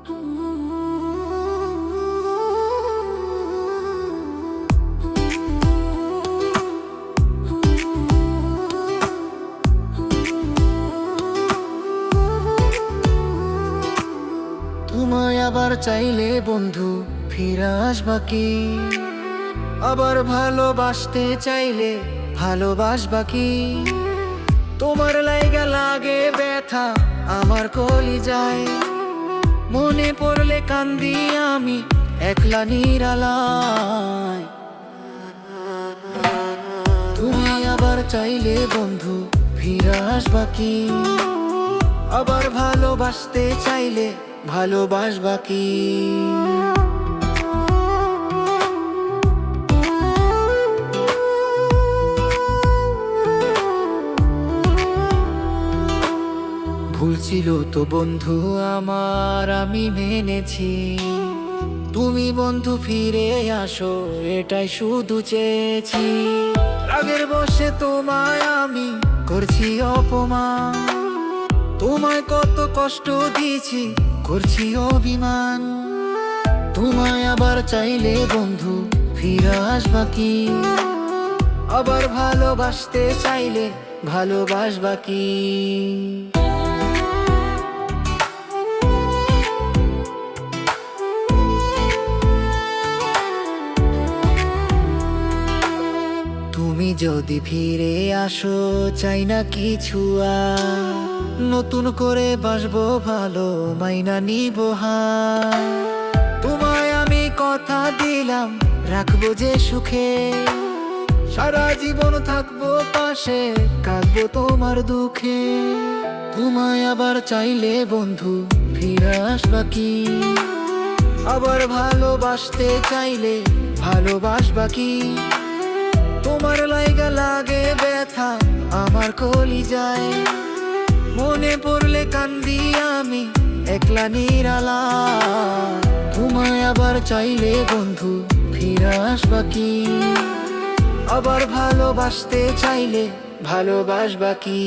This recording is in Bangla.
তোমায় আবার চাইলে বন্ধু ফিরে আসবা কি? আবার ভালোবাসতে চাইলে ভালোবাসবা কি? তোমার লাইগা লাগে ব্যথা আমার কলিজায়, মনে পড়লে কান্দি আমি একলা নিরালায়। তুমি আবার চাইলে বন্ধু ফিরে আসবা কি? আবার ভালোবাসতে চাইলে ভালোবাসবা কি? ভুল ছিল তো বন্ধু আমার, আমি মেনেছি। তুমি বন্ধু ফিরে আসো এটাই শুধু চেয়েছি। রাগের বশে তোমায় আমি করছি অপমান, তোমায় কত কষ্ট দিয়েছি করছি অভিমান। তোমায় আবার চাইলে বন্ধু ফিরে আসবা কি? আবার ভালোবাসতে চাইলে ভালোবাসবা কি? তুমি যদি ফিরে আসো চাই না কিছু আর, নতুন করে বাসবো ভালো মাইনা নিব হার। তোমায় আমি কথা দিলাম রাখবো যে সুখে, সারা জীবন থাকবো পাশে কাঁদবো তোমার দুঃখে। তোমায় আবার চাইলে বন্ধু ফিরে আসবা কি? আবার ভালোবাসতে চাইলে ভালোবাসবা কি? তোমার লাইগা লাগে ব্যথা আমার কলিজায়, মনে পড়লে কান্দি আমি একলা নিরালায়। তোমায় আবার চাইলে বন্ধু ফিরে আসবা কি? আবার ভালোবাসতে চাইলে ভালোবাসবা কি?